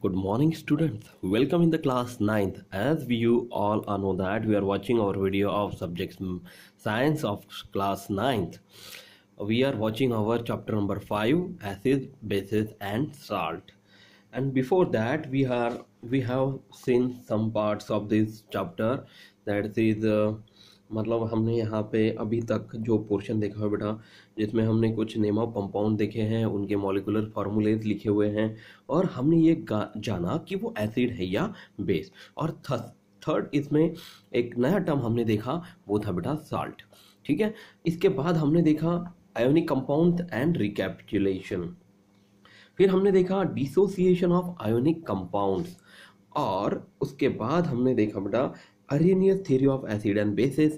Good morning, students. Welcome in the class 9th. As you all know that we are watching our video of subjects science of class 9th. We are watching our chapter number 5, acids, bases, and salt. And before that, we have seen some parts of this chapter. That is मतलब हमने यहाँ पे अभी तक जो portion देखा है बेटा, जिसमें हमने कुछ नेम ऑफ कंपाउंड देखे हैं, उनके मॉलिक्यूलर फार्मूलेज लिखे हुए हैं, और हमने ये जाना कि वो एसिड है या बेस। और थर्ड इसमें एक नया टर्म हमने देखा, वो था बेटा साल्ट। ठीक है, इसके बाद हमने देखा आयोनिक कंपाउंड एंड रिकैपिचुलेशन। फिर हमने देखा डिसोसिएशन ऑफ आयोनिक कंपाउंड्स, और उसके बाद हमने देखा बेटा Arrhenius theory of acid and bases.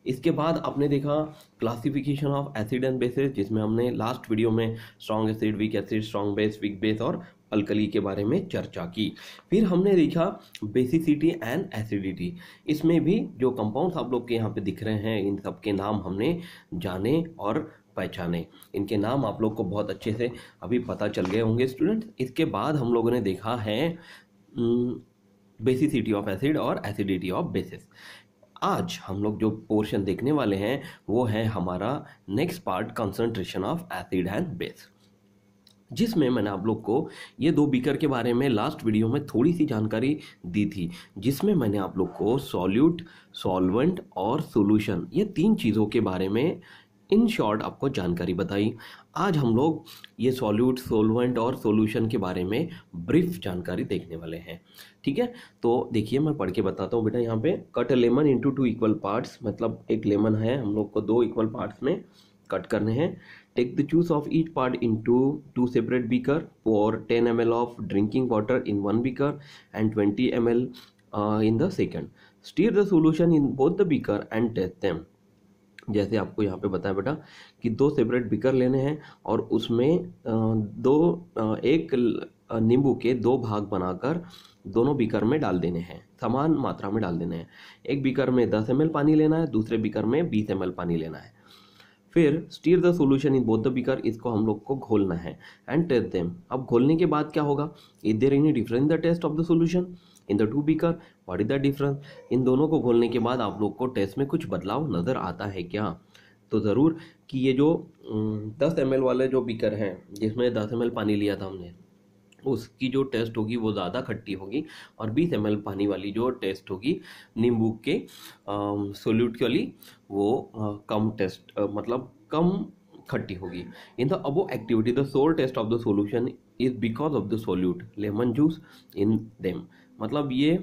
इसके बाद आपने देखा classification of acid and bases, जिसमें हमने लास्ट वीडियो में strong acid, weak acid, strong base, weak base और अल्कली के बारे में चर्चा की। फिर हमने देखा बेसिसिटी एंड एसिडिटी। इसमें भी जो कंपाउंड्स आप लोग के यहाँ पे दिख रहे हैं, इन सब के नाम हमने जाने और पहचाने। इनके नाम आप लोग को बहुत अच्छे से अभी पता चल गए होंगे स्टूडेंट्स। इसके बाद हम लोगों ने देखा है बेसिसिटी ऑफ एसिड और एसिडिटी ऑफ बेसिस। आज हम लोग जो पोर्शन देखने वाले हैं वो है हमारा next part, concentration of acid and base, जिसमें मैंने आप लोग को ये दो बीकर के बारे में लास्ट वीडियो में थोड़ी सी जानकारी दी थी, जिसमें मैंने आप लोग को सॉल्यूट, सॉल्वेंट और सॉल्यूशन, ये तीन चीज़ों के बारे में इन शॉर्ट आपको जानकारी बताई। आज हम लोग ये सॉल्यूट, सॉल्वेंट और सॉल्यूशन के बारे में ब्रीफ जानकारी देखने वाले हैं। ठीक है, तो देखिए मैं पढ़ के बताता हूँ बेटा। यहाँ पे cut a lemon into 2 equal parts, मतलब एक लेमन है, हम लोग को 2 इक्वल पार्ट्स में कट करने हैं। Take the juice of each part into 2 separate beaker, pour 10 ml of drinking water in 1 beaker and 20 ml in the second. Stir the solution in both the beaker and taste them. जैसे आपको यहाँ पे बताया बेटा कि 2 separate beaker लेने हैं और उसमें एक नींबू के 2 भाग बनाकर दोनों बीकर में डाल देने हैं, समान मात्रा में डाल देने हैं। एक बीकर में 10 ml पानी लेना है, दूसरे बीकर में 20 ml पानी लेना है। फिर stir the solution in both the beaker, इसको हम लोग को घोलना है एंड टेस्ट देम। अब घोलने के बाद क्या होगा, is there any difference in the test of the solution in the 2 beaker, what is the difference. इन दोनों को घोलने के बाद आप लोग को टेस्ट में कुछ बदलाव नज़र आता है क्या? तो ज़रूर कि ये जो 10 ml वाले जो बीकर हैं, जिसमें 10 ml पानी लिया था हमने, उसकी जो टेस्ट होगी वो ज़्यादा खट्टी होगी, और 20 ml पानी वाली जो टेस्ट होगी नींबू के सोल्यूट वाली, वो कम टेस्ट मतलब कम खट्टी होगी। In the above activity the sour taste of the solution is because of the solute lemon juice in them. मतलब ये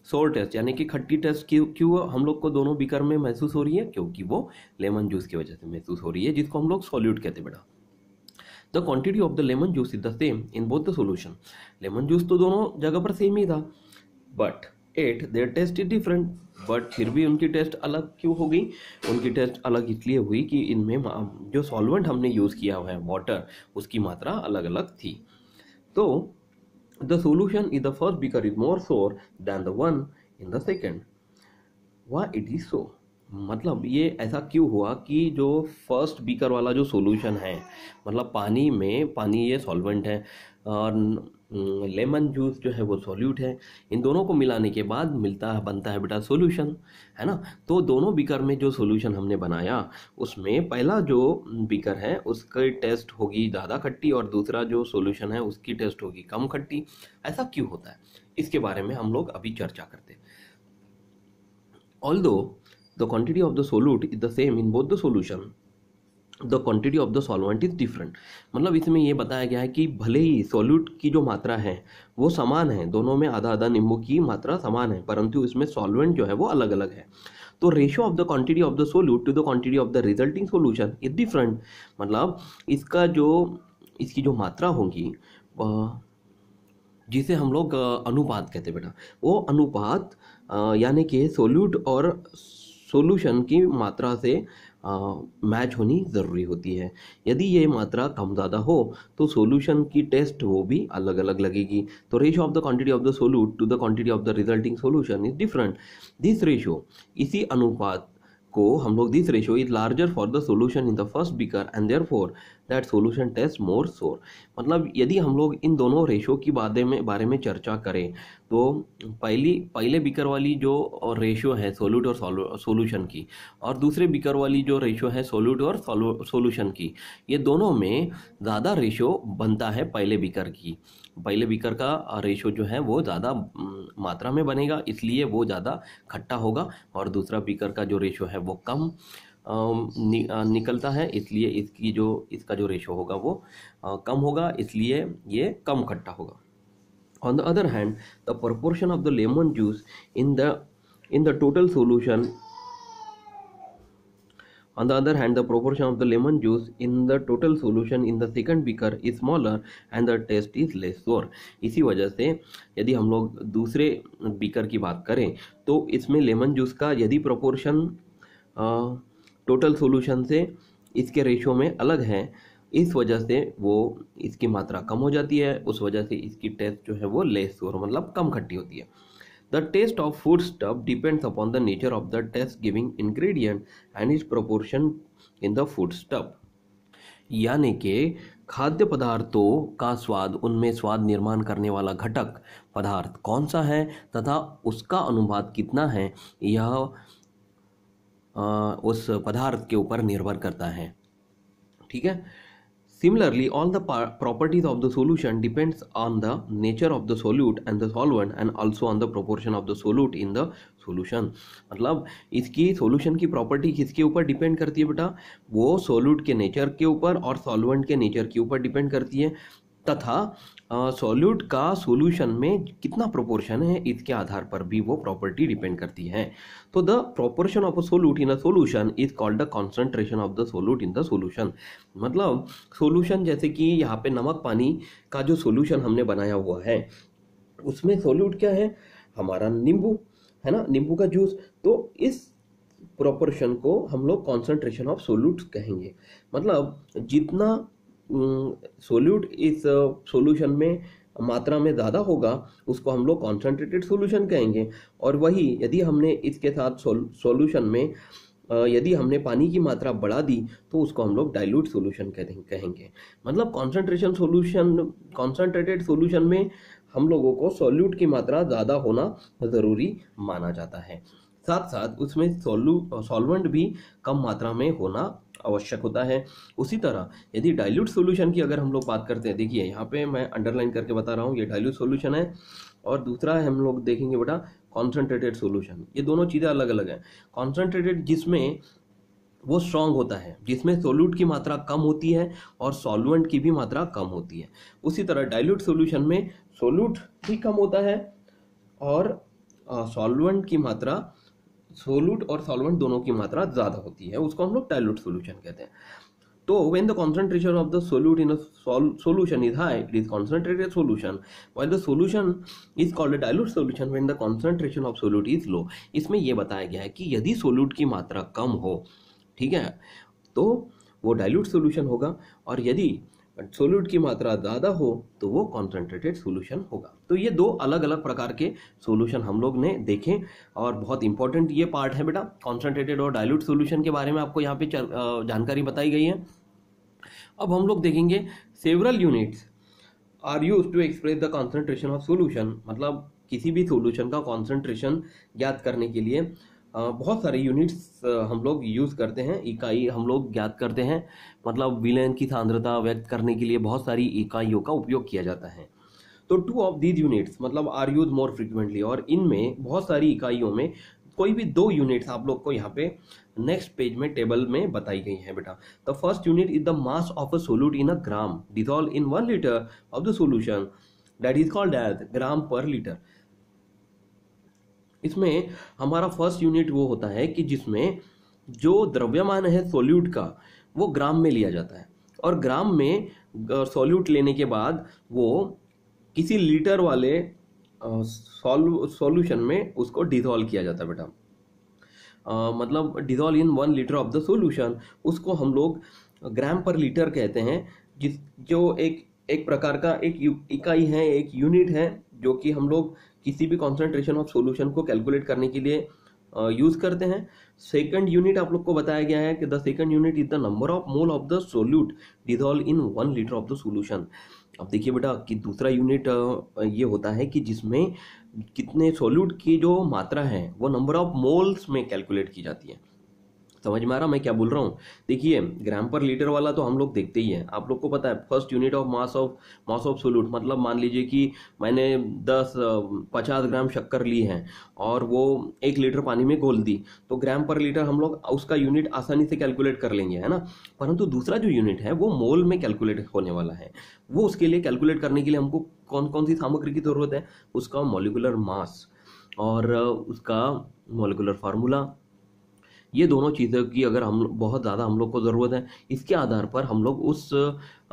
सोल टेस्ट यानी कि खट्टी टेस्ट क्यों हम लोग को दोनों बीकर में महसूस हो रही है, क्योंकि वो लेमन जूस की वजह से महसूस हो रही है, जिसको हम लोग सोल्यूट कहते हैं बेटा। The quantity of the lemon juice is the same in both the solution. Lemon juice तो दोनों जगह पर सेम ही था, but their taste is different. But फिर भी उनकी टेस्ट अलग क्यों हो गई? उनकी टेस्ट अलग इसलिए हुई कि इनमें जो सॉल्वेंट हमने यूज़ किया हुआ है वाटर, उसकी मात्रा अलग अलग थी। तो the solution in the first beaker is more sour than the one in the second. Why it is so? मतलब ये ऐसा क्यों हुआ कि जो फर्स्ट बीकर वाला जो सॉल्यूशन है, मतलब पानी ये सॉल्वेंट है और लेमन जूस जो है वो सॉल्यूट है, इन दोनों को मिलाने के बाद बनता है बेटा सॉल्यूशन, है ना। तो दोनों बीकर में जो सॉल्यूशन हमने बनाया, उसमें पहला जो बीकर है उसकी टेस्ट होगी ज़्यादा खट्टी, और दूसरा जो सॉल्यूशन है उसकी टेस्ट होगी कम खट्टी। ऐसा क्यों होता है, इसके बारे में हम लोग अभी चर्चा करते हैं। Although the quantity of the solute is the same in both the solution, the quantity of the solvent is different। मतलब इसमें ये बताया गया है कि भले ही सॉल्यूट की जो मात्रा है वो समान है, दोनों में आधा आधा नींबू की मात्रा समान है, परंतु इसमें सॉल्वेंट जो है वो अलग अलग है। तो ratio of the quantity of the solute to the quantity of the resulting solution is different. मतलब इसकी जो मात्रा होगी, जिसे हम लोग अनुपात कहते हैं बेटा, वो अनुपात यानी कि सोल्यूट और सॉल्यूशन की मात्रा से मैच होनी ज़रूरी होती है। यदि ये मात्रा कम ज़्यादा हो तो सॉल्यूशन की टेस्ट वो भी अलग अलग लगेगी। तो ratio of the quantity of the solute to the quantity of the resulting solution is different. This ratio, इसी अनुपात को हम लोग this ratio is larger for the solution in the first beaker and therefore that solution taste more sour. मतलब यदि हम लोग इन दोनों रेशियो की बारे में चर्चा करें तो पहले बीकर वाली जो रेशियो है सोल्यूट और सॉल्यूशन की, और दूसरे बीकर वाली जो रेशियो है सोल्यूट और सॉल्यूशन की, ये दोनों में ज़्यादा रेशियो बनता है पहले बीकर का रेशियो जो है वो ज़्यादा मात्रा में बनेगा, इसलिए वो ज़्यादा खट्टा होगा, और दूसरा बीकर का जो रेशियो है वो कम निकलता है, इसलिए इसका जो रेशियो होगा वो कम होगा, इसलिए ये कम खट्टा होगा। On the other hand, the proportion of the lemon juice in the total solution on the other hand, the proportion of the lemon juice in the total solution in the second beaker is smaller and the taste is less sour। इसी वजह से यदि हम लोग दूसरे beaker की बात करें तो इसमें लेमन जूस का यदि प्रोपोर्शन टोटल सॉल्यूशन से इसके रेशियो में अलग है, इस वजह से वो इसकी मात्रा कम हो जाती है, उस वजह से इसकी टेस्ट जो है वो लेस सोर मतलब कम खट्टी होती है। The test of food stuff depends upon the nature of the taste giving ingredient and its proportion in the food stuff. यानी कि खाद्य पदार्थों का स्वाद, उनमें स्वाद निर्माण करने वाला घटक पदार्थ कौन सा है तथा उसका अनुपात कितना है, यह उस पदार्थ के ऊपर निर्भर करता है। ठीक है। Similarly, all the properties of the solution depends on the nature of the solute and the solvent and also on the proportion of the solute in the solution। मतलब इसकी सॉल्यूशन की प्रॉपर्टी किसके ऊपर डिपेंड करती है बेटा? वो solute के नेचर के ऊपर और सॉल्वेंट के नेचर के ऊपर डिपेंड करती है, तथा सॉल्यूट का सॉल्यूशन में कितना प्रोपोर्शन है इसके आधार पर भी वो प्रॉपर्टी डिपेंड करती है। तो the proportion of a solute in a solution is called the concentration of the solute in the solution. मतलब सॉल्यूशन, जैसे कि यहाँ पे नमक पानी का जो सॉल्यूशन हमने बनाया हुआ है उसमें सोल्यूट क्या है? हमारा नींबू है ना, नींबू का जूस। तो इस प्रोपोर्शन को हम लोग कॉन्सेंट्रेशन ऑफ सोल्यूट कहेंगे। मतलब जितना सोल्यूट इस सॉल्यूशन में मात्रा में ज़्यादा होगा उसको हम लोग कॉन्सेंट्रेटेड सॉल्यूशन कहेंगे, और वही यदि हमने इसके साथ सॉल्यूशन में यदि हमने पानी की मात्रा बढ़ा दी तो उसको हम लोग डाइल्यूट सॉल्यूशन कहेंगे। मतलब कॉन्सेंट्रेटेड सॉल्यूशन में हम लोगों को सॉल्यूट की मात्रा ज़्यादा होना ज़रूरी माना जाता है, साथ साथ उसमें सॉल्वेंट भी कम मात्रा में होना आवश्यक होता है। उसी तरह यदि डाइल्यूट सॉल्यूशन की अगर हम लोग बात करते हैं, देखिए यहाँ पे मैं अंडरलाइन करके बता रहा हूँ, ये डाइल्यूट सॉल्यूशन है, और दूसरा है हम लोग देखेंगे बेटा कॉन्सेंट्रेटेड सॉल्यूशन। ये दोनों चीज़ें अलग अलग हैं। कॉन्सेंट्रेटेड जिसमें वो स्ट्रॉन्ग होता है, जिसमें सोल्यूट की मात्रा कम होती है और सॉल्वेंट की भी मात्रा कम होती है। उसी तरह डाइल्यूट सॉल्यूशन में सोल्यूट भी कम होता है और सॉल्वेंट की मात्रा, सोल्यूट और सॉल्वेंट दोनों की मात्रा ज़्यादा होती है, उसको हम लोग डाइल्यूट सॉल्यूशन कहते हैं। तो when the concentration of the solute in a solution is high, it is concentrated solution, while the solution is called a dilute solution when the concentration of solute is low। इसमें यह बताया गया है कि यदि सोल्यूट की मात्रा कम हो, ठीक है, तो वो डाइल्यूट सॉल्यूशन होगा, और यदि सोल्यूट की मात्रा ज़्यादा हो तो वो कॉन्सेंट्रेटेड सॉल्यूशन होगा। तो ये दो अलग अलग प्रकार के सॉल्यूशन हम लोग ने देखे, और बहुत इंपॉर्टेंट ये पार्ट है बेटा, कॉन्सेंट्रेटेड और डाइल्यूट सॉल्यूशन के बारे में आपको यहाँ पे जानकारी बताई गई है। अब हम लोग देखेंगे several units are used to express the concentration of solution. मतलब किसी भी सॉल्यूशन का कॉन्सेंट्रेशन ज्ञात करने के लिए बहुत सारे यूनिट्स हम लोग यूज़ करते हैं, इकाई हम लोग ज्ञात करते हैं। मतलब विलयन की सांद्रता व्यक्त करने के लिए बहुत सारी इकाइयों का उपयोग किया जाता है। तो 2 ऑफ दीज यूनिट्स मतलब आर यूज मोर फ्रिक्वेंटली, और इनमें बहुत सारी इकाइयों में कोई भी 2 यूनिट्स आप लोग को यहाँ पे नेक्स्ट पेज में टेबल में बताई गई है बेटा। The first unit is the mass of a solute in a gram dissolve in 1 litre of the solution, that is called as gram per litre. इसमें हमारा फर्स्ट यूनिट वो होता है कि जिसमें जो द्रव्यमान है सोल्यूट का वो ग्राम में लिया जाता है, और ग्राम में सोल्यूट लेने के बाद वो किसी लीटर वाले सॉल्यूशन में उसको डिसॉल्व किया जाता है बेटा। मतलब dissolve in 1 litre of the solution, उसको हम लोग ग्राम पर लीटर कहते हैं, जो एक प्रकार का एक इकाई है, एक यूनिट है, जो कि हम लोग किसी भी कॉन्सेंट्रेशन ऑफ सॉल्यूशन को कैलकुलेट करने के लिए यूज करते हैं। सेकंड यूनिट आप लोग को बताया गया है कि the second unit is the number of mole of the solute dissolve in 1 litre of the solution. अब देखिए बेटा कि दूसरा यूनिट ये होता है कि जिसमें कितने सोल्यूट की जो मात्रा है वो नंबर ऑफ मोल्स में कैलकुलेट की जाती है। समझ में आ रहा मैं क्या बोल रहा हूँ? देखिए ग्राम पर लीटर वाला तो हम लोग देखते ही हैं, आप लोग को पता है first unit of mass of solute, मतलब मान लीजिए कि मैंने 50 ग्राम शक्कर ली है और वो 1 लीटर पानी में घोल दी, तो ग्राम पर लीटर हम लोग उसका यूनिट आसानी से कैलकुलेट कर लेंगे, है ना। परंतु दूसरा जो यूनिट है वो मोल में कैलकुलेट होने वाला है। वो उसके लिए कैलकुलेट करने के लिए हमको कौन कौन सी सामग्री की जरूरत है? उसका मॉलिक्यूलर मास और उसका मॉलिक्यूलर फार्मूला, ये दोनों चीज़ों की अगर हम बहुत ज़्यादा हम लोग को ज़रूरत है, इसके आधार पर हम लोग उस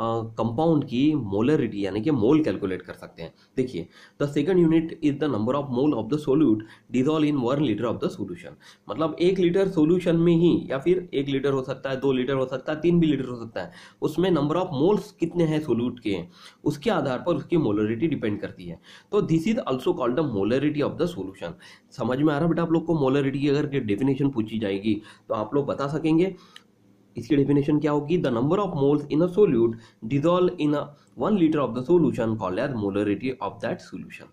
कंपाउंड की मोलरिटी यानी कि मोल कैलकुलेट कर सकते हैं। देखिए the second unit is the number of mole of the solute dissolve in 1 litre of the solution. मतलब 1 लीटर सोल्यूशन में ही, या फिर 1 लीटर हो सकता है, 2 लीटर हो सकता है, 3 भी लीटर हो सकता है, उसमें नंबर ऑफ मोल्स कितने हैं सोल्यूट के, उसके आधार पर उसकी मोलरिटी डिपेंड करती है। तो this is also called the molarity of the solution. समझ में आ रहा बेटा आप लोग को? मोलरिटी की अगर डेफिनेशन पूछी जाएगी तो आप लोग बता सकेंगे। इसकी डेफिनेशन क्या होगी? The number of moles in a solute dissolve in 1 litre of the solution called as molarity of that solution.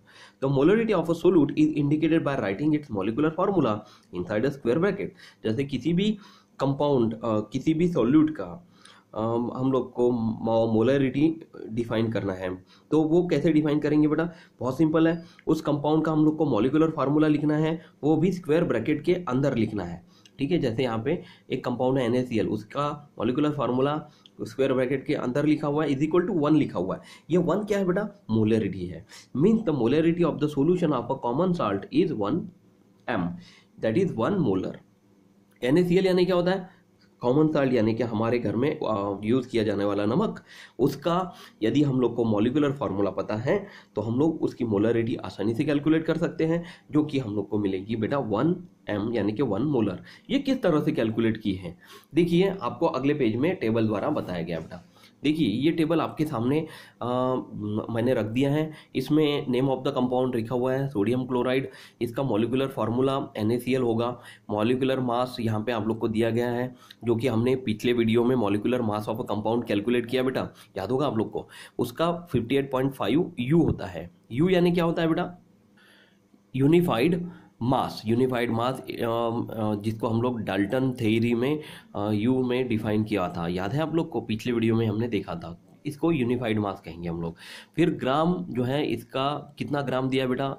The molarity of a solute is indicated by writing its molecular formula inside a square bracket. जैसे किसी भी compound किसी भी solute का हम लोग को molarity define करना है, तो वो कैसे डिफाइन करेंगे बेटा? बहुत सिंपल है, उस कंपाउंड का हम लोग को मॉलिक्यूलर फार्मूला लिखना है, वो भी स्क्वायर ब्रैकेट के अंदर लिखना है। ठीक है, जैसे यहाँ पे एक कंपाउंड है NaCl, उसका मॉलिक्यूलर फार्मूला स्क्वायर ब्रैकेट के अंदर लिखा हुआ है इज इक्वल टू 1 लिखा हुआ है। ये 1 क्या है बेटा? मोलरिटी है। Means the molarity of the solution of a common salt is 1 m, that is 1 molar. NaCl यानी क्या होता है? कॉमन साल्ट, यानी कि हमारे घर में यूज़ किया जाने वाला नमक। उसका यदि हम लोग को मॉलिक्यूलर फार्मूला पता है तो हम लोग उसकी मोलरिटी आसानी से कैलकुलेट कर सकते हैं, जो कि हम लोग को मिलेगी बेटा 1 m यानी कि 1 मोलर। ये किस तरह से कैलकुलेट की है? देखिए आपको अगले पेज में टेबल द्वारा बताया गया बेटा। देखिए ये टेबल आपके सामने मैंने रख दिया है। इसमें नेम ऑफ द कंपाउंड लिखा हुआ है सोडियम क्लोराइड, इसका मॉलिक्यूलर फार्मूला NaCl होगा, मॉलिक्यूलर मास यहाँ पे आप लोग को दिया गया है, जो कि हमने पिछले वीडियो में molecular mass of a compound calculate किया बेटा, याद होगा आप लोग को। उसका 58.5 U होता है। U यानी क्या होता है बेटा? यूनिफाइड मास। यूनिफाइड मास जिसको हम लोग डाल्टन थ्योरी में यू में डिफाइन किया था, याद है आप लोग को? पिछले वीडियो में हमने देखा था। इसको यूनिफाइड मास कहेंगे हम लोग। फिर ग्राम जो है, इसका कितना ग्राम दिया बेटा?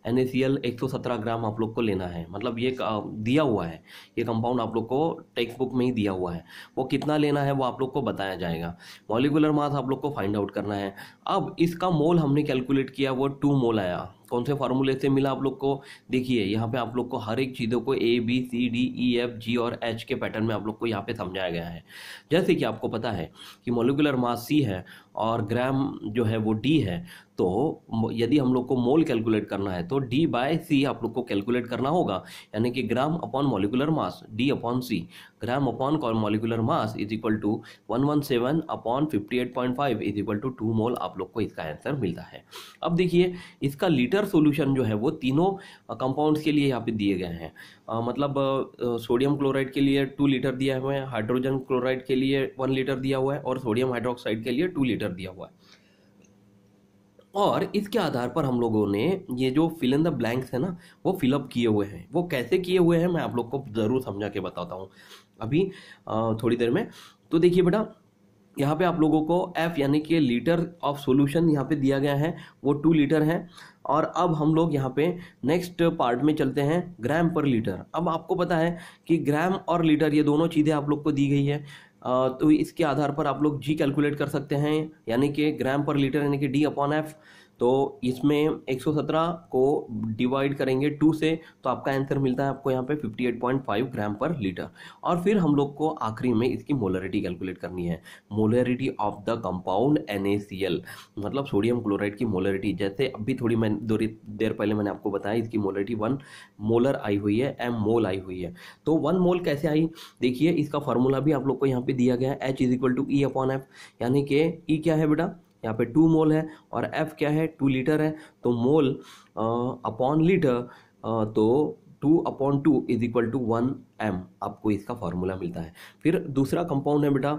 NaCl 117 ग्राम आप लोग को लेना है, मतलब ये दिया हुआ है, ये कंपाउंड आप लोग को टेक्स्ट बुक में ही दिया हुआ है। वो कितना लेना है वो आप लोग को बताया जाएगा। मॉलिक्यूलर मास आप लोग को फाइंड आउट करना है। अब इसका मोल हमने कैलकुलेट किया, वो 2 मोल आया। कौन से फार्मूले से मिला आप लोग को? देखिए यहाँ पे आप लोग को हर एक चीज़ों को ABCDEFG और H के पैटर्न में आप लोग को यहाँ पे समझाया गया है। जैसे कि आपको पता है कि मॉलिक्यूलर मास C है और ग्राम जो है वो D है, तो यदि हम लोग को मोल कैलकुलेट करना है तो D/C आप लोग को कैलकुलेट करना होगा, यानी कि gram upon molecular mass D/C। Gram upon molecular mass is equal to 117 upon 58.5 is equal to 2 mole. आप लोग को इसका आंसर मिलता है। अब देखिए इसका लीटर सॉल्यूशन जो है वो तीनों कंपाउंड्स के लिए यहाँ पे दिए गए हैं। मतलब सोडियम क्लोराइड के लिए 2 लीटर दिया हुआ है, हाइड्रोजन क्लोराइड के लिए 1 लीटर दिया हुआ है, और सोडियम हाइड्रोक्साइड के लिए 2 लीटर दिया हुआ है। और इसके आधार पर हम लोगों ने ये जो फिल इन द ब्लैंक्स है ना, वो फिलअप किए हुए हैं। वो कैसे किए हुए हैं मैं आप लोग को ज़रूर समझा के बताता हूँ अभी थोड़ी देर में। तो देखिए बेटा यहाँ पे आप लोगों को F यानी कि लीटर ऑफ सॉल्यूशन यहाँ पे दिया गया है, वो 2 लीटर है। और अब हम लोग यहाँ पे नेक्स्ट पार्ट में चलते हैं, ग्राम पर लीटर। अब आपको पता है कि ग्राम और लीटर ये दोनों चीज़ें आप लोग को दी गई है, तो इसके आधार पर आप लोग G कैलकुलेट कर सकते हैं, यानी कि ग्राम पर लीटर यानी कि D/F। तो इसमें 117 को डिवाइड करेंगे 2 से, तो आपका आंसर मिलता है आपको यहाँ पे 58.5 ग्राम पर लीटर। और फिर हम लोग को आखिरी में इसकी मोलरिटी कैलकुलेट करनी है, molarity of the compound NaCl, मतलब सोडियम क्लोराइड की मोलरिटी। जैसे अभी थोड़ी देर पहले मैंने आपको बताया इसकी मोलरिटी 1 मोलर आई हुई है, m मोल आई हुई है। तो 1 मोल कैसे आई? देखिए इसका फॉर्मूला भी आप लोग को यहाँ पे दिया गया है, H is equal to E/F, यानी कि E क्या है बेटा? यहाँ पे 2 मोल है, और F क्या है? 2 लीटर है। तो मोल अपॉन लीटर, तो 2/2 इज इक्वल टू 1m, आपको इसका फार्मूला मिलता है। फिर दूसरा कंपाउंड है बेटा,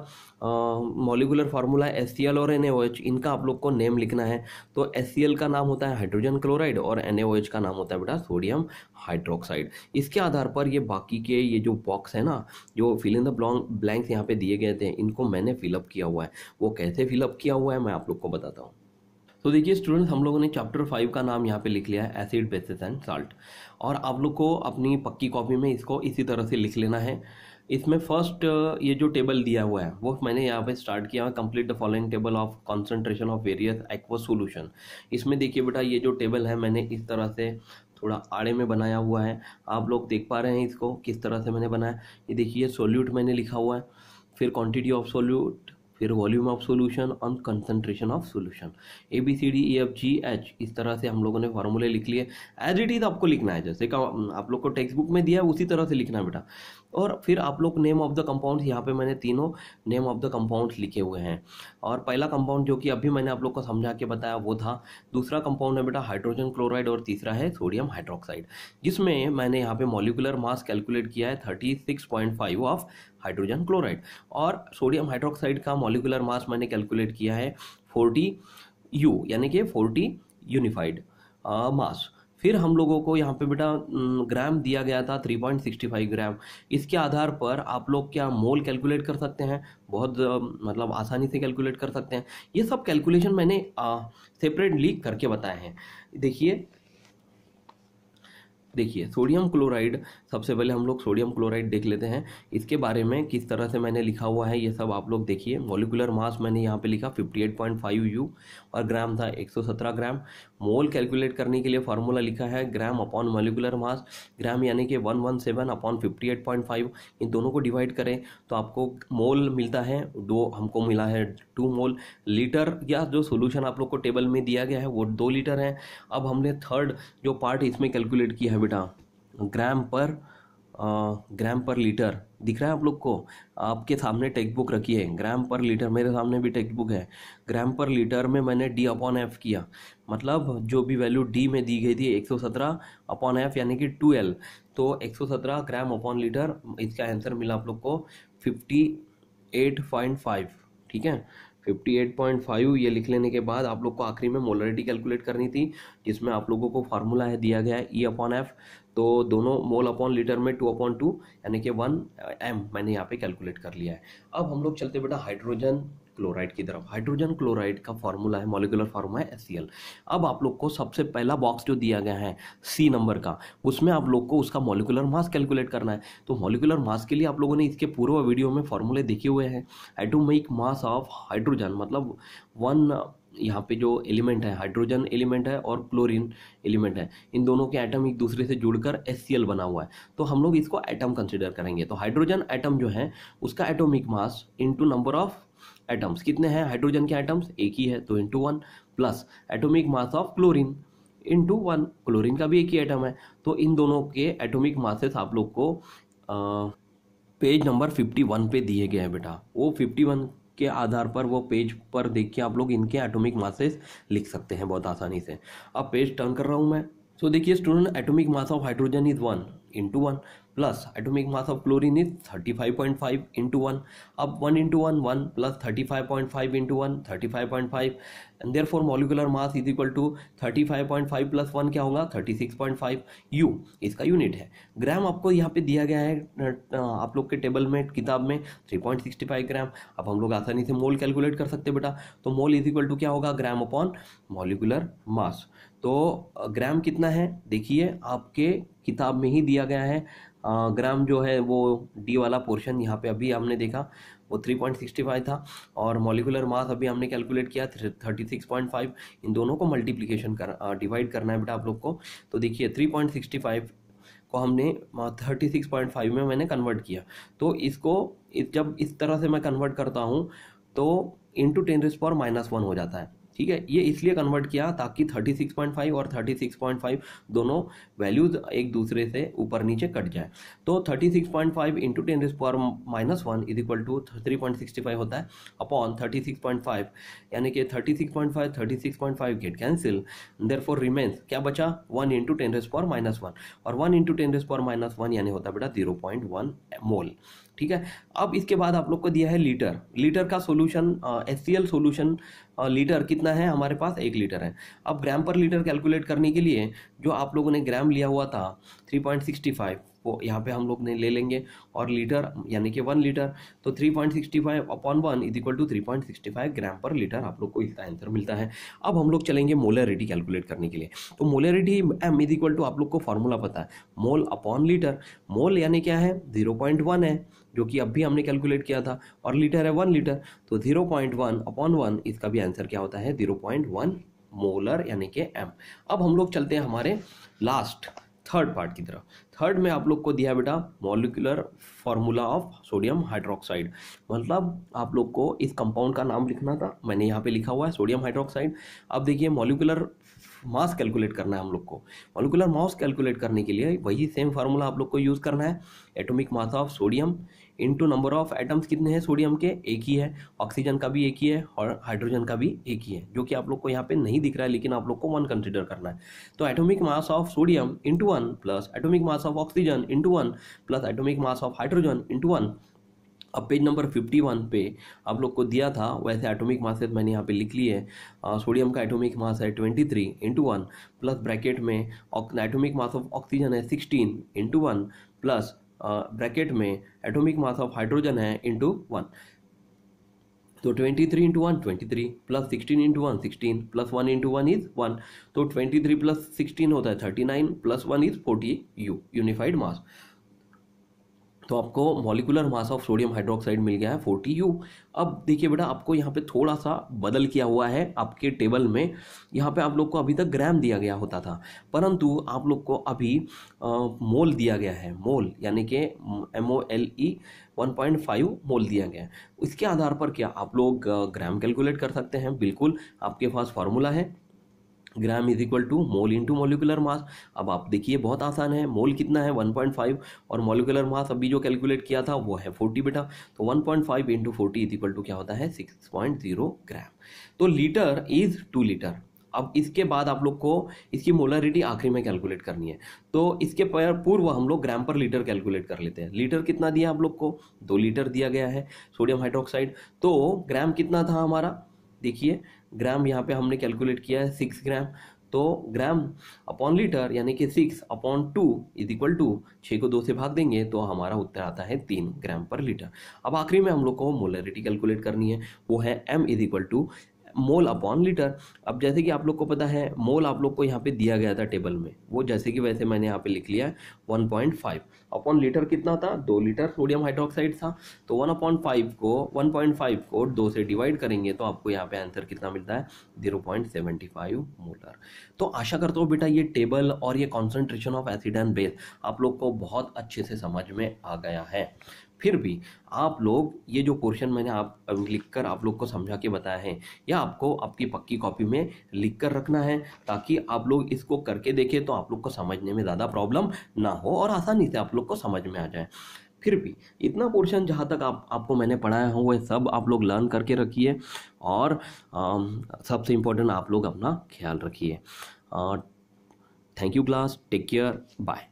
मॉलिकुलर फार्मूला HCl और NaOH, इनका आप लोग को नेम लिखना है। तो HCl का नाम होता है हाइड्रोजन क्लोराइड और NaOH का नाम होता है बेटा सोडियम हाइड्रोक्साइड। इसके आधार पर ये बाकी के ये जो बॉक्स है ना, जो फिल इन द ब्लैंक्स यहाँ पे दिए गए थे, इनको मैंने फिलअप किया हुआ है। वो कैसे फिलअप किया हुआ है मैं आप लोग को बताता हूँ। तो देखिए स्टूडेंट्स, हम लोगों ने चैप्टर 5 का नाम यहाँ पे लिख लिया है एसिड, बेसिस एंड साल्ट, और आप लोग को अपनी पक्की कॉपी में इसको इसी तरह से लिख लेना है। इसमें फर्स्ट ये जो टेबल दिया हुआ है वो मैंने यहाँ पे स्टार्ट किया, complete the following table of concentration of various aqueous solution. इसमें देखिए बेटा, ये जो टेबल है मैंने इस तरह से थोड़ा आड़े में बनाया हुआ है। आप लोग देख पा रहे हैं इसको किस तरह से मैंने बनाया। ये देखिए सोल्यूट मैंने लिखा हुआ है, फिर क्वांटिटी ऑफ सोल्यूट, फिर वॉल्यूम ऑफ सॉल्यूशन और कंसंट्रेशन ऑफ सॉल्यूशन, ABCDEFGH, इस तरह से हम लोगों ने फार्मूले लिख लिए। एज इट इज आपको लिखना है, जैसे का आप लोग को टेक्स्ट बुक में दिया है उसी तरह से लिखना है बेटा। और फिर आप लोग नेम ऑफ द कंपाउंड्स, यहाँ पे मैंने तीनों नेम ऑफ द कंपाउंड्स लिखे हुए हैं। और पहला कंपाउंड जो कि अभी मैंने आप लोग को समझा के बताया वो था, दूसरा कंपाउंड है बेटा हाइड्रोजन क्लोराइड और तीसरा है सोडियम हाइड्रोक्साइड, जिसमें मैंने यहाँ पे मॉलिकुलर मास कैलकुलेट किया है 36.5 ऑफ हाइड्रोजन क्लोराइड, और सोडियम हाइड्रोक्साइड का मॉलिकुलर मास मैंने कैलकुलेट किया है 40U, यानी कि 40 यूनिफाइड मास। फिर हम लोगों को यहाँ पे बेटा ग्राम दिया गया था 3.65 ग्राम। इसके आधार पर आप लोग क्या मोल कैलकुलेट कर सकते हैं, बहुत मतलब आसानी से कैलकुलेट कर सकते हैं। ये सब कैलकुलेशन मैंने सेपरेटली करके बताए हैं। देखिए सोडियम क्लोराइड, सबसे पहले हम लोग सोडियम क्लोराइड देख लेते हैं, इसके बारे में किस तरह से मैंने लिखा हुआ है ये सब आप लोग देखिए। मॉलिकुलर मास मैंने यहाँ पे लिखा 58.5 U और ग्राम था 117 ग्राम। मोल कैलकुलेट करने के लिए फार्मूला लिखा है ग्राम अपॉन मॉलिकुलर मास, ग्राम यानी कि 117 अपॉन 58.5, इन दोनों को डिवाइड करें तो आपको मोल मिलता है 2, हमको मिला है 2 मोल। लीटर या जो सोल्यूशन आप लोग को टेबल में दिया गया है वो 2 लीटर है। अब हमने थर्ड जो पार्ट इसमें कैलकुलेट किया है बेटा, ग्राम पर लीटर, दिख रहा है आप लोग को, आपके सामने टेक्स्ट बुक रखी है, ग्राम पर लीटर, मेरे सामने भी टेक्स्ट बुक है। ग्राम पर लीटर में मैंने D/F किया, मतलब जो भी वैल्यू D में दी गई थी 117/F यानी कि 2L, तो 117 ग्राम अपॉन लीटर, इसका आंसर मिला आप लोग को 58.5, ठीक है। 58.5 ये लिख लेने के बाद आप लोग को आखिरी में मोलरिटी कैलकुलेट करनी थी, जिसमें आप लोगों को फार्मूला है दिया गया है E/F, तो दोनों मोल अपॉन लीटर में 2/2 यानी कि 1m मैंने यहाँ पे कैलकुलेट कर लिया है। अब हम लोग चलते बेटा हाइड्रोजन क्लोराइड की तरफ। हाइड्रोजन क्लोराइड का फार्मूला है, मॉलिकुलर फार्मूला है HCl। अब आप लोग को सबसे पहला बॉक्स जो दिया गया है C नंबर का, उसमें आप लोग को उसका मॉलिकुलर मास कैलकुलेट करना है। तो मॉलिकुलर मास के लिए आप लोगों ने इसके पूर्व वीडियो में फॉर्मूले देखे हुए हैं। एटॉमिक मास ऑफ हाइड्रोजन, मतलब वन यहाँ पे जो एलिमेंट है, हाइड्रोजन एलिमेंट है और क्लोरीन एलिमेंट है, इन दोनों के एटम एक दूसरे से जुड़कर HCl बना हुआ है, तो हम लोग इसको एटम कंसिडर करेंगे। तो हाइड्रोजन एटम जो है उसका atomic mass into number of atoms, कितने हैं हाइड्रोजन के एटम्स, एक ही है तो into 1, plus atomic mass of chlorine into 1, chlorine का भी एक ही एटम है, तो इन दोनों के एटॉमिक मासेस आप लोग को पेज नंबर 51 पे दिए गए हैं बेटा। वो 51 के आधार पर वो पेज पर देख के आप लोग इनके एटॉमिक मासेस लिख सकते हैं बहुत आसानी से। अब पेज टर्न कर रहा हूँ मैं, तो देखिए student, atomic mass of hydrogen is 1 into 1 plus atomic mass of chlorine is 35.5 into 1। अब 1 into 1 1 plus 35.5 into 1 35.5, and therefore molecular mass is equal to 35.5 plus 1 क्या होगा 36.5 U, इसका यूनिट है। ग्राम आपको यहाँ पे दिया गया है आप लोग के टेबल में, किताब में 3.65 ग्राम। अब हम लोग आसानी से मोल कैलकुलेट कर सकते हैं बेटा, तो मोल इज इक्वल टू क्या होगा ग्राम अपॉन मॉलिकुलर मास। तो ग्राम कितना है देखिए, आपके किताब में ही दिया गया है। ग्राम जो है वो डी वाला पोर्शन यहाँ पे अभी हमने देखा वो 3.65 था, और मॉलिकुलर मास अभी हमने कैलकुलेट किया 36.5। इन दोनों को मल्टीप्लिकेशन डिवाइड करना है बेटा आप लोग को। तो देखिए 3.65 को हमने 36.5 में मैंने कन्वर्ट किया, तो इसको जब इस तरह से मैं कन्वर्ट करता हूँ तो इंटू 10⁻⁻1 हो जाता है। ठीक है, ये इसलिए कन्वर्ट किया ताकि 36.5 और 36.5 दोनों वैल्यूज एक दूसरे से ऊपर नीचे कट जाए। तो 36.5 इंटू 10⁻⁻1 इज इक्वल टू 3.65 होता है अपॉन 36.5, यानी कि 36.5 गेट कैंसिल, देयरफॉर रिमेन्स क्या बचा 1 इंटू 10⁻⁻1, और 1 इंटू 10⁻⁻1 यानी होता है बेटा 0.1 मोल। ठीक है, अब इसके बाद आप लोग को दिया है लीटर। लीटर का सोल्यूशन HCl सोल्यूशन लीटर कितना है हमारे पास 1 लीटर है। अब ग्राम पर लीटर कैलकुलेट करने के लिए जो आप लोगों ने ग्राम लिया हुआ था 3.65 वो यहाँ पे हम लोग ने ले लेंगे, और लीटर यानी कि 1 लीटर, तो 3.65 upon 1 is equal to 3.65 gram per litre आप लोग को इसका आंसर मिलता है। अब हम लोग चलेंगे मोलरिटी कैलकुलेट करने के लिए। तो molarity m is equal to आप लोग को फॉर्मूला पता है, मोल अपॉन लीटर। मोल यानी क्या है 0.1 है, जो कि अभी हमने कैलकुलेट किया था, और लीटर है 1 लीटर, तो 0.1 अपॉन 1 इसका भी आंसर क्या होता है 0.1 मोलर यानी कि m। अब हम लोग चलते हैं हमारे लास्ट थर्ड पार्ट की तरफ। थर्ड में आप लोग को दिया बेटा molecular formula of sodium hydroxide, मतलब आप लोग को इस कंपाउंड का नाम लिखना था, मैंने यहाँ पे लिखा हुआ है सोडियम हाइड्रोक्साइड। अब देखिए मॉलिक्यूलर मास कैलकुलेट करना है हम लोग को। मॉलिक्यूलर मास कैलकुलेट करने के लिए वही सेम फार्मूला आप लोग को यूज़ करना है, atomic mass of sodium into number of atoms कितने हैं सोडियम के, एक ही है, ऑक्सीजन का भी एक ही है और हाइड्रोजन का भी एक ही है, जो कि आप लोग को यहाँ पे नहीं दिख रहा है लेकिन आप लोग को 1 कंसिडर करना है। तो atomic mass of sodium into 1 plus atomic mass of oxygen into 1 plus atomic mass of hydrogen into 1। अब पेज नंबर 51 पे आप लोग को दिया था वैसे एटॉमिक मासेस मैंने यहाँ पे लिख ली है। सोडियम का एटॉमिक मास है 23 इंटू 1 प्लस ब्रैकेट में एटॉमिक मास ऑफ ऑक्सीजन है 16 इंटू 1 प्लस ब्रैकेट में एटॉमिक मास ऑफ हाइड्रोजन है इंटू 1। तो 23 into 1 23 plus 16 into 1 16 plus 1 into 1 is 1, तो 23 प्लस 16 होता है 39 plus 1 is 40 u unified mass. तो आपको molecular mass of sodium hydroxide मिल गया है 40 यू। अब देखिए बेटा आपको यहाँ पे थोड़ा सा बदल किया हुआ है आपके टेबल में, यहाँ पे आप लोग को अभी तक ग्राम दिया गया होता था, परंतु आप लोग को अभी मोल दिया गया है, मोल यानी कि MOLE 1.5 मोल दिया गया है। इसके आधार पर क्या आप लोग ग्राम कैलकुलेट कर सकते हैं, बिल्कुल आपके पास फार्मूला है gram is equal to mole into molecular mass. अब आप देखिए बहुत आसान है, मोल कितना है 1.5 और मोलिकुलर मास अभी जो कैलकुलेट किया था वो है 40 बेटा, तो 1.5 इंटू 40 इज इक्वल टू क्या होता है 6.0 ग्राम। तो लीटर इज 2 लीटर। अब इसके बाद आप लोग को इसकी मोलरिटी आखिरी में कैलकुलेट करनी है, तो इसके पूर्व हम लोग ग्राम पर लीटर कैलकुलेट कर लेते हैं। लीटर कितना दिया आप लोग को 2 लीटर दिया गया है सोडियम हाइड्रोक्साइड, तो ग्राम कितना था हमारा, देखिए ग्राम यहाँ पे हमने कैलकुलेट किया है 6 ग्राम, तो ग्राम अपॉन लीटर यानी कि 6 अपॉन 2 इज इक्वल टू 6 को 2 से भाग देंगे तो हमारा उत्तर आता है 3 ग्राम पर लीटर। अब आखिरी में हम लोग को मोलरिटी कैलकुलेट करनी है, वो है m is equal to mole upon litre. अब जैसे कि आप लोग को पता है मोल आप लोग को यहाँ पे दिया गया था टेबल में, वो जैसे कि वैसे मैंने यहाँ पे लिख लिया है 1.5 अपॉन लीटर कितना था 2 लीटर सोडियम हाइड्रोक्साइड था, तो 1.5 को 2 से डिवाइड करेंगे तो आपको यहाँ पे आंसर कितना मिलता है 0.75 मोलर। तो आशा करता हूँ बेटा ये टेबल और ये concentration of acid and base आप लोग को बहुत अच्छे से समझ में आ गया है। फिर भी आप लोग ये जो पोर्शन मैंने आप लिखकर आप लोग को समझा के बताया है, या आपको आपकी पक्की कॉपी में लिख कर रखना है ताकि आप लोग इसको करके देखें तो आप लोग को समझने में ज़्यादा प्रॉब्लम ना हो और आसानी से आप लोग को समझ में आ जाए। फिर भी इतना पोर्शन जहाँ तक आपको मैंने पढ़ाया हूँ वह सब आप लोग लर्न करके रखिए, और सबसे इम्पोर्टेंट आप लोग अपना ख्याल रखिए। Thank you class, take care, bye.